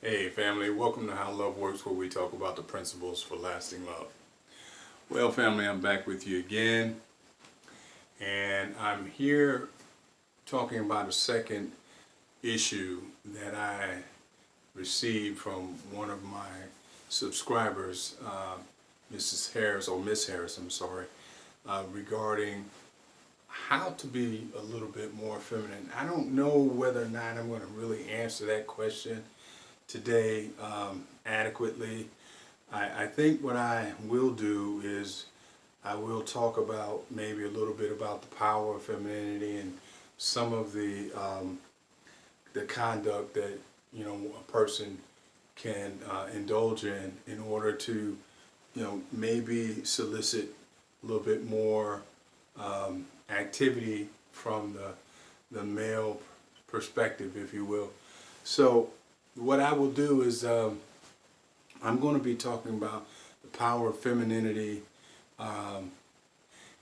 Hey family, welcome to How Love Works, where we talk about the principles for lasting love. Well family, I'm back with you again, and I'm here talking about a second issue that I received from one of my subscribers, Mrs. Harris, or Miss Harris, I'm sorry, regarding how to be a little bit more feminine. I don't know whether or not I'm going to really answer that question today adequately. I think what I will do is I will talk about maybe a little bit about the power of femininity and some of the conduct that a person can indulge in order to maybe solicit a little bit more activity from the male perspective, if you will. So what I will do is I'm going to be talking about the power of femininity,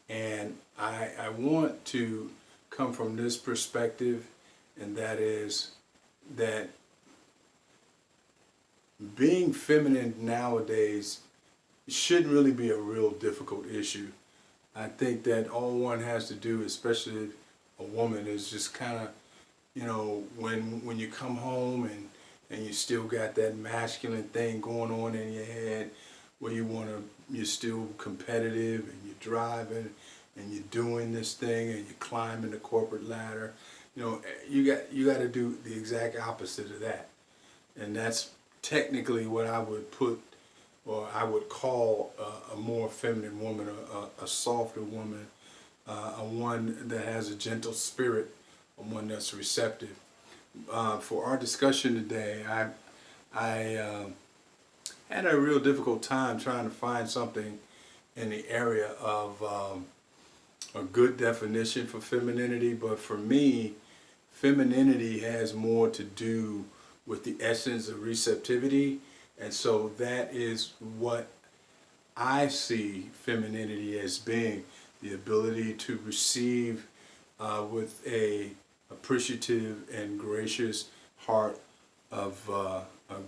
and I want to come from this perspective, and that is that being feminine nowadays shouldn't really be a real difficult issue. I think that all one has to do, especially a woman, is just kind of, when you come home and you still got that masculine thing going on in your head where you're still competitive and you're driving and you're doing this thing and you're climbing the corporate ladder. You got to do the exact opposite of that. And that's technically what I would put, or I would call a more feminine woman, a softer woman, a one that has a gentle spirit, a one that's receptive. For our discussion today, I had a real difficult time trying to find something in the area of a good definition for femininity, but for me, femininity has more to do with the essence of receptivity, and so that is what I see femininity as being: the ability to receive with a appreciative and gracious heart of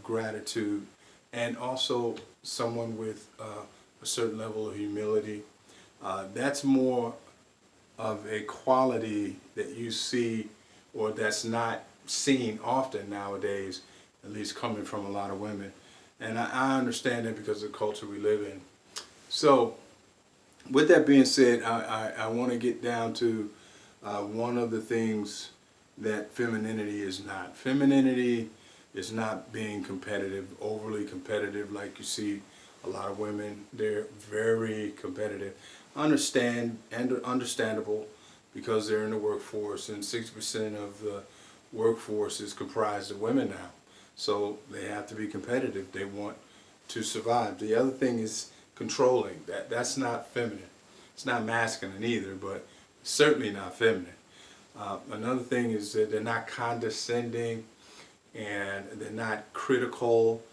gratitude, and also someone with a certain level of humility. That's more of a quality that you see, or that's not seen often nowadays, at least coming from a lot of women. And I understand that because of the culture we live in. So with that being said, I want to get down to one of the things that femininity is not. Femininity is not being competitive, overly competitive, like you see a lot of women. They're very competitive. Understandable, because they're in the workforce, and 60% of the workforce is comprised of women now. So they have to be competitive. They want to survive. The other thing is controlling. That's not feminine. It's not masculine either, but certainly not feminine. Another thing is that they're not condescending, and they're not critical,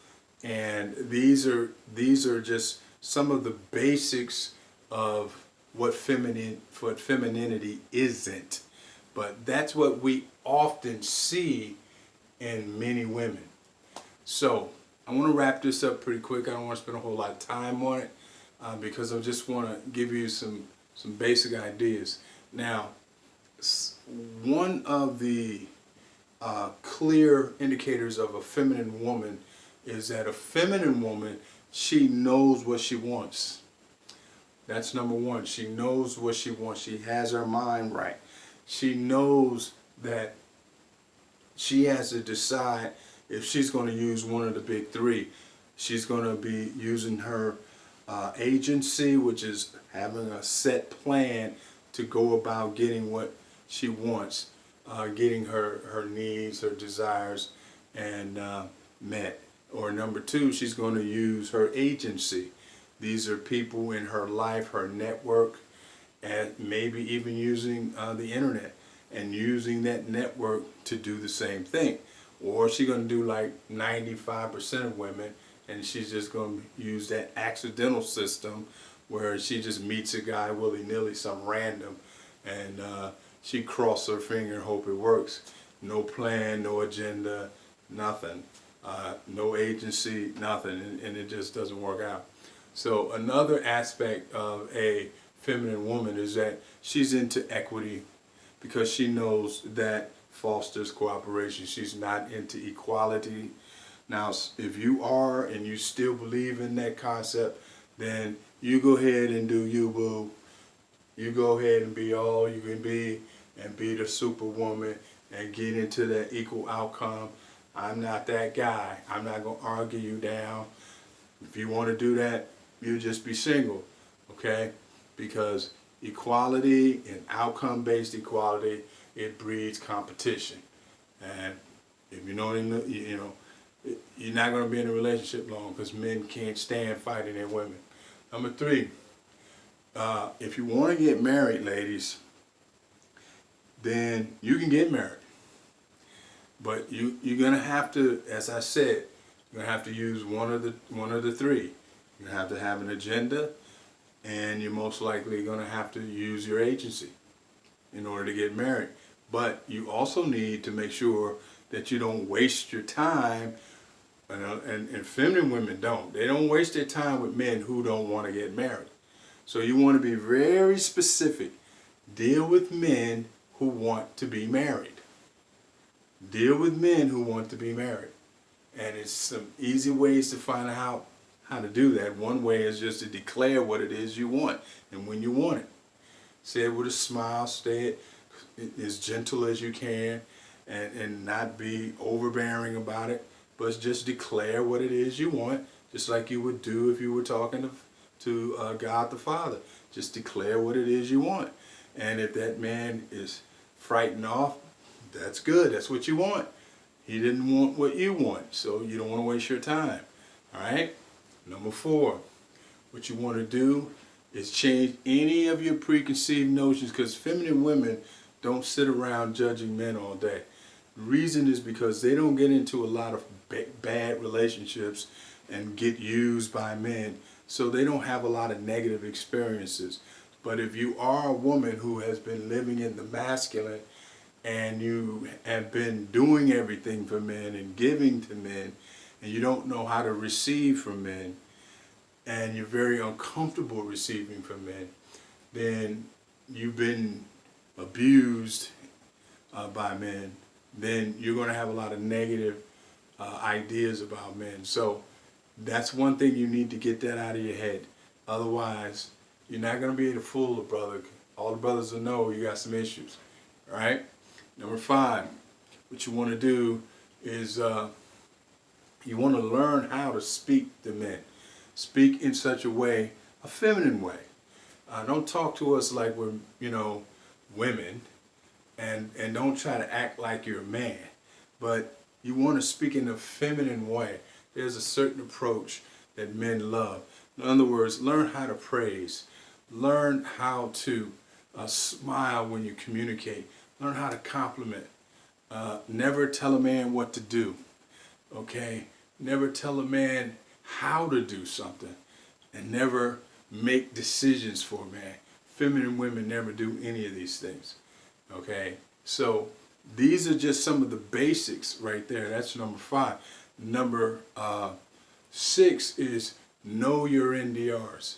and these are just some of the basics of what femininity isn't. But that's what we often see in many women. So I want to wrap this up pretty quick. I don't want to spend a whole lot of time on it because I just want to give you some basic ideas. Now, one of the clear indicators of a feminine woman is that a feminine woman, she knows what she wants. That's number one. She knows what she wants. She has her mind right. She knows that she has to decide if she's going to use one of the big three. She's going to be using her agency, which is having a set plan to go about getting what she wants, getting her needs, her desires, and met. Or number two, she's going to use her agency. These are people in her life, her network, and maybe even using the internet and using that network to do the same thing. Or she's going to do like 95% of women, and she's just going to use that accidental system where she just meets a guy willy-nilly, some random, and she crosses her finger and hope it works. No plan, no agenda, nothing. no agency, nothing, and it just doesn't work out. So another aspect of a feminine woman is that she's into equity because she knows that fosters cooperation. She's not into equality. Now, if you are and you still believe in that concept, then you go ahead and do you, boo. You go ahead and be all you can be and be the superwoman and get into that equal outcome. I'm not that guy. I'm not going to argue you down. If you want to do that, you just be single, okay? Because equality and outcome-based equality, it breeds competition. And if you know, you're not going to be in a relationship long because men can't stand fighting their women. Number 3, if you want to get married, ladies, then you can get married. But you're going to have to, as I said, you're going to have to use one of the 3. You have to have an agenda, and you're most likely going to have to use your agency in order to get married. But you also need to make sure that you don't waste your time, and feminine women don't. They don't waste their time with men who don't want to get married. So you want to be very specific. Deal with men who want to be married. Deal with men who want to be married. And it's some easy ways to find out how to do that. One way is just to declare what it is you want and when you want it. Say it with a smile, say it as gentle as you can, and not be overbearing about it, but just declare what it is you want, just like you would do if you were talking to God the Father. Just declare what it is you want. And if that man is frightened off, that's good. That's what you want. He didn't want what you want, so you don't want to waste your time. All right? Number 4, what you want to do is change any of your preconceived notions, because feminine women don't sit around judging men all day. The reason is because they don't get into a lot of bad relationships and get used by men, so they don't have a lot of negative experiences. But if you are a woman who has been living in the masculine and you have been doing everything for men and giving to men, and you don't know how to receive from men, and you're very uncomfortable receiving from men, then you've been abused by men, then you're going to have a lot of negative ideas about men. So that's one thing you need to get that out of your head. Otherwise, you're not going to be able to fool a brother. All the brothers will know you got some issues. All right? Number 5, what you want to do is you want to learn how to speak to men. Speak in such a way, a feminine way. Don't talk to us like we're, women, and don't try to act like you're a man. But you want to speak in a feminine way. There's a certain approach that men love. In other words, learn how to praise. Learn how to smile when you communicate. Learn how to compliment. Never tell a man what to do. Okay? Never tell a man how to do something. And never make decisions for a man. Feminine women never do any of these things. Okay? So these are just some of the basics right there. That's number 5. Number 6 is know your NDRs.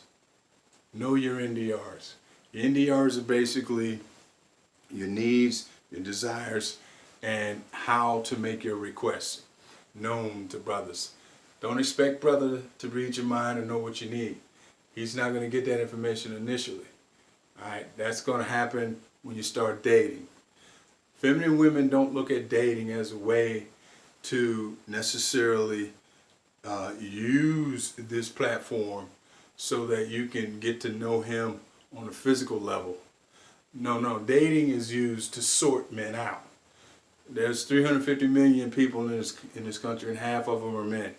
Know your NDRs. Your NDRs are basically your needs, your desires, and how to make your requests known to brothers. Don't expect brother to read your mind and know what you need. He's not going to get that information initially. All right, that's going to happen when you start dating. Feminine women don't look at dating as a way to necessarily use this platform so that you can get to know him on a physical level. No, dating is used to sort men out. There's 350 million people in this country, and half of them are men.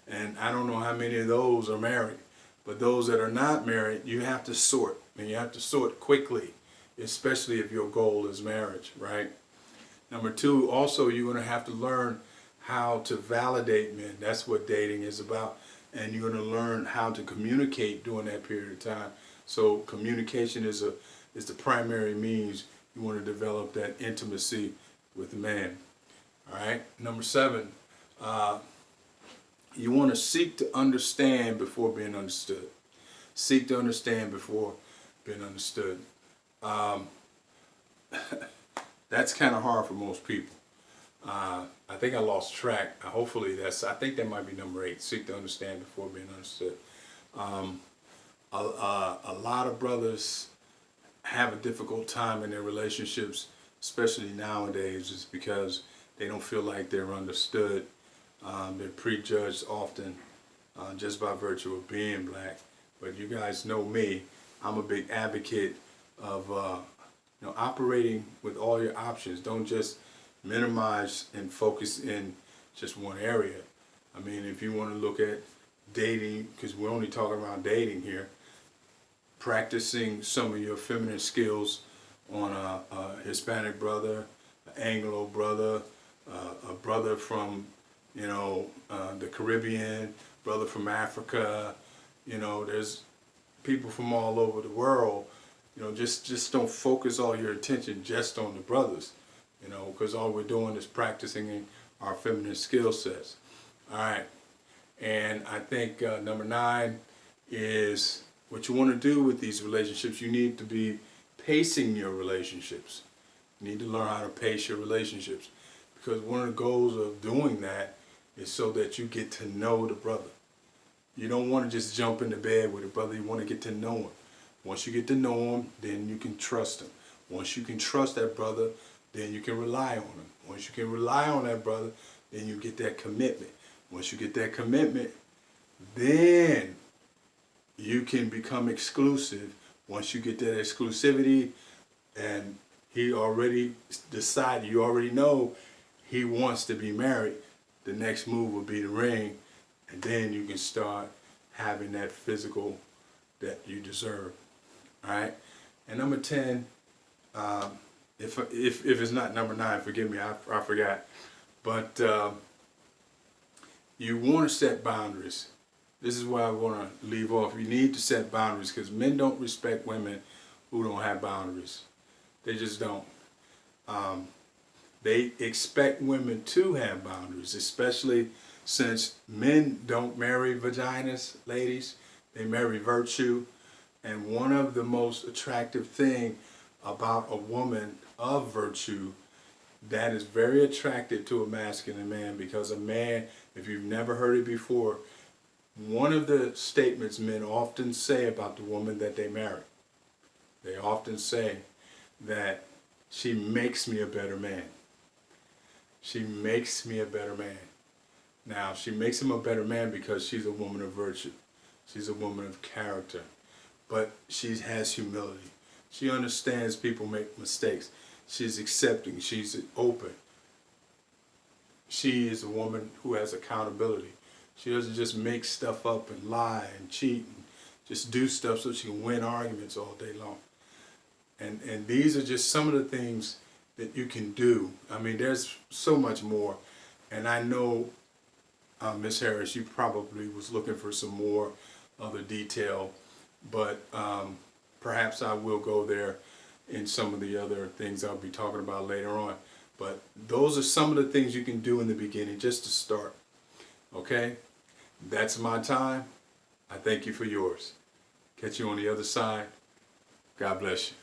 And I don't know how many of those are married. But those that are not married, you have to sort. And you have to sort quickly, especially if your goal is marriage, right? Number 2, also you're going to have to learn how to validate men. That's what dating is about. And you're going to learn how to communicate during that period of time. So communication is the primary means you want to develop that intimacy with the man. All right. Number 7, You want to seek to understand before being understood. Seek to understand before being understood. Um, that's kind of hard for most people. I think I lost track. Hopefully I think that might be number 8. Seek to understand before being understood. Um, a lot of brothers have a difficult time in their relationships, especially nowadays, just because they don't feel like they're understood. They're prejudged often just by virtue of being black. But you guys know me. I'm a big advocate of operating with all your options. Don't just minimize and focus in just one area. I mean, if you want to look at dating, because we're only talking about dating here, practicing some of your feminine skills on a Hispanic brother, an Anglo brother, a brother from the Caribbean, brother from Africa. There's people from all over the world. Just don't focus all your attention just on the brothers, because all we're doing is practicing in our feminine skill sets. All right, and I think number 9 is what you want to do with these relationships. You need to be pacing your relationships. You need to learn how to pace your relationships, because one of the goals of doing that is so that you get to know the brother. You don't want to just jump into bed with a brother. You want to get to know him. Once you get to know him, then you can trust him. Once you can trust that brother, then you can rely on him. Once you can rely on that brother, then you get that commitment. Once you get that commitment, then you can become exclusive. Once you get that exclusivity and he already decided, you already know he wants to be married, the next move will be the ring, and then you can start having that physical that you deserve. All right. And number 10, if it's not number 9, forgive me, I forgot. But you want to set boundaries. This is why I want to leave off. You need to set boundaries, because men don't respect women who don't have boundaries. They just don't. They expect women to have boundaries, especially since men don't marry vaginas, ladies. They marry virtue. And one of the most attractive thing about a woman of virtue that is very attractive to a masculine man, because a man, if you've never heard it before, one of the statements men often say about the woman that they marry, they often say that she makes me a better man. She makes me a better man. Now, she makes him a better man because she's a woman of virtue. She's a woman of character. But she has humility. She understands people make mistakes. She's accepting. She's open. She is a woman who has accountability. She doesn't just make stuff up and lie and cheat and just do stuff so she can win arguments all day long. And these are just some of the things that you can do. I mean, there's so much more. And I know, Miss Harris, you probably was looking for some more other detail, but perhaps I will go there in some of the other things I'll be talking about later on. But those are some of the things you can do in the beginning just to start. Okay? That's my time. I thank you for yours. Catch you on the other side. God bless you.